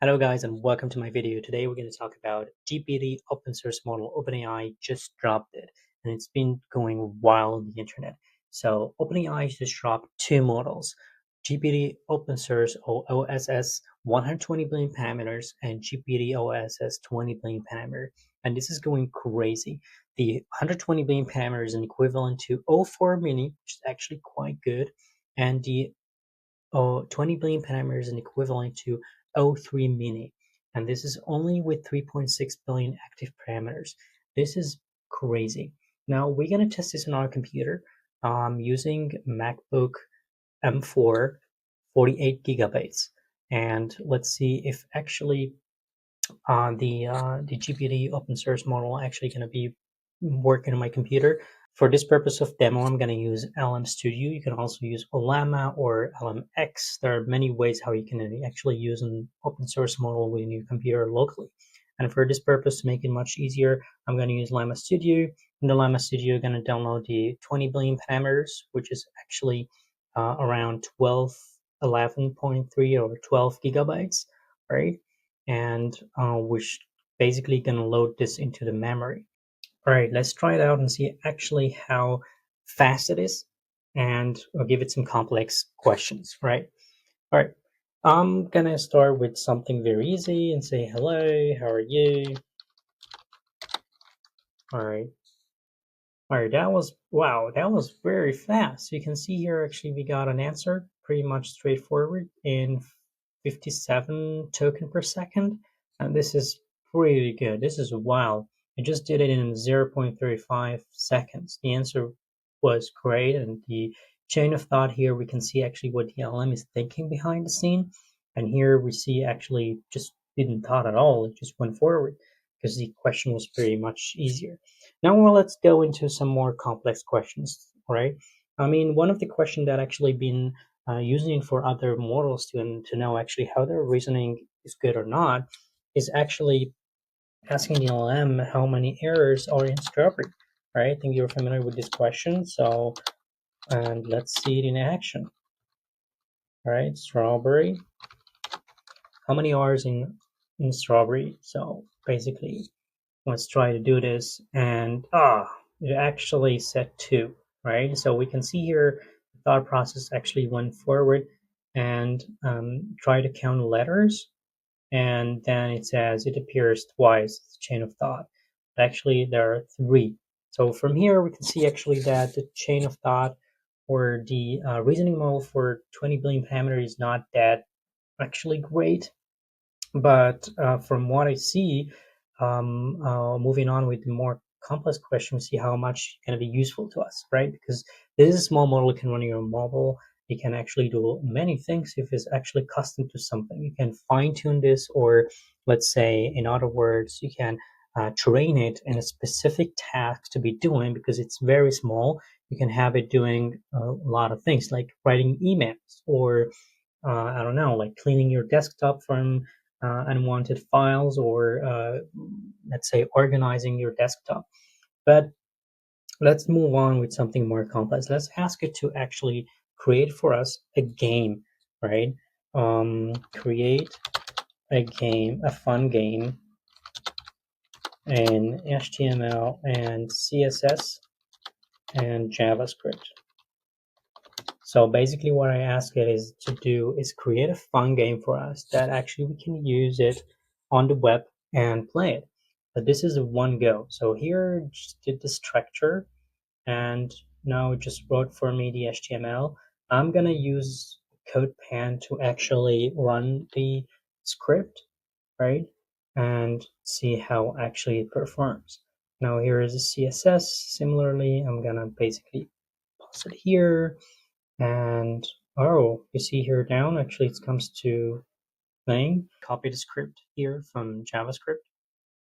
Hello guys and welcome to my video. Today we're going to talk about GPT open source model. OpenAI just dropped it and it's been going wild on the internet. So OpenAI just dropped two models, GPT open source or OSS 120 billion parameters and GPT-OSS 20 billion parameter. And this is going crazy. The 120 billion parameter is an equivalent to O4 mini, which is actually quite good. And the 20 billion parameters is an equivalent to O3 mini, and this is only with 3.6 billion active parameters. This is crazy. Now we're going to test this on our computer using MacBook M4 48 gigabytes, and let's see if actually the GPT open source model actually going to be working on my computer. For this purpose of demo, I'm going to use LM Studio. You can also use Llama or LMX. There are many ways how you can actually use an open source model within your computer locally. And for this purpose, to make it much easier, I'm going to use Llama Studio. In the Llama Studio, I'm going to download the 20 billion parameters, which is actually around 11.3 or 12 gigabytes, right? And we're basically going to load this into the memory. All right, let's try it out and see actually how fast it is, and I'll give it some complex questions, right? All right, I'm gonna start with something very easy and say, hello, how are you? All right. All right, that was, wow, that was very fast. You can see here, actually, we got an answer pretty much straightforward in 57 token per second. And this is pretty good. This is wild. I just did it in 0.35 seconds. The answer was great. And the chain of thought here, we can see actually what the LM is thinking behind the scene. And here we see actually just didn't thought at all. It just went forward because the question was pretty much easier. Now, well, let's go into some more complex questions, right? I mean, one of the questions that actually been using for other models to know actually how their reasoning is good or not is actually asking the LM how many errors are in strawberry, right? I think you're familiar with this question. So, and let's see it in action, right? Strawberry. How many R's in strawberry? So basically, let's try to do this, and it actually said 2, right? So we can see here the thought process actually went forward and try to count letters, and then it says it appears twice, it's a chain of thought. But actually there are 3. So from here we can see actually that the chain of thought or the reasoning model for 20 billion parameter is not that actually great. But from what I see, moving on with the more complex questions, see how much it's going to be useful to us, right? Because this is a small model, it can run on your mobile. It can actually do many things if it's actually custom to something. You can fine tune this, or let's say, in other words, you can train it in a specific task to be doing because it's very small. You can have it doing a lot of things like writing emails or I don't know, like cleaning your desktop from unwanted files or let's say organizing your desktop. But let's move on with something more complex. Let's ask it to actually create for us a game, right? Create a game, a fun game in HTML and CSS and JavaScript. So basically what I ask it is to do is create a fun game for us that actually we can use it on the web and play it. But this is a one go. So here just did the structure and now it just wrote for me the HTML. I'm gonna use CodePen to actually run the script, right? And see how actually it performs. Now here is a CSS. Similarly, I'm gonna basically pass it here. And oh, you see here down, actually it comes to thing. Copy the script here from JavaScript.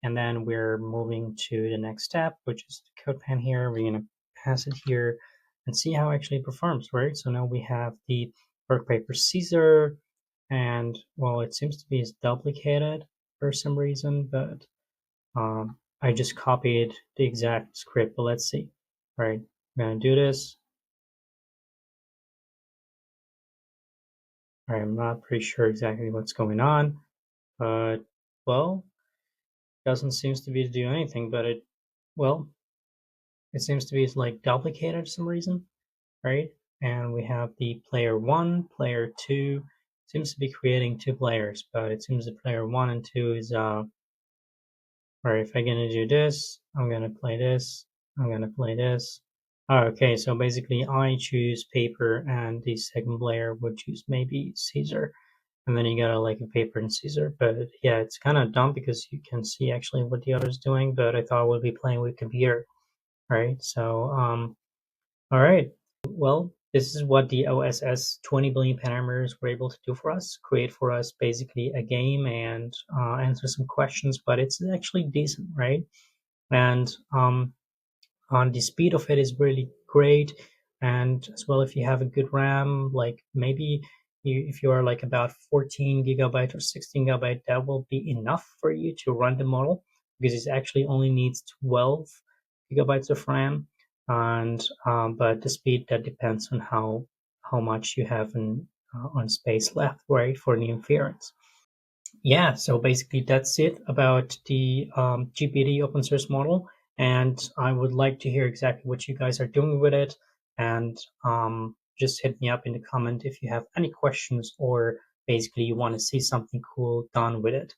And then we're moving to the next step, which is the CodePen here. We're going to pass it here and see how it actually performs, right? So now we have the work paper Caesar, and well, it seems to be duplicated for some reason, but I just copied the exact script, but let's see. All right, I'm going to do this. I'm not pretty sure exactly what's going on, but well, doesn't seems to be to do anything, but well, it seems to be like duplicated for some reason, right? And we have the player one, player two, seems to be creating two players, but it seems that player one and two is or if I'm gonna do this, I'm gonna play this, I'm gonna play this. Oh, okay, so basically I choose paper and the second player would choose maybe Caesar. And then you got like a paper and Caesar. But yeah, it's kind of dumb because you can see actually what the other's doing, but I thought we'd be playing with computer, right? So, all right. Well, this is what the OSS 20 billion parameters were able to do for us, create for us basically a game and answer some questions, but it's actually decent, right? And the speed of it is really great, and as well if you have a good RAM, like maybe if you are like about 14 gigabyte or 16 gigabyte, that will be enough for you to run the model because it actually only needs 12 gigabytes of RAM, and but the speed that depends on how much you have on space left, right, for the inference. Yeah, so basically that's it about the GPT open source model. And I would like to hear exactly what you guys are doing with it. And just hit me up in the comment if you have any questions or basically you want to see something cool done with it.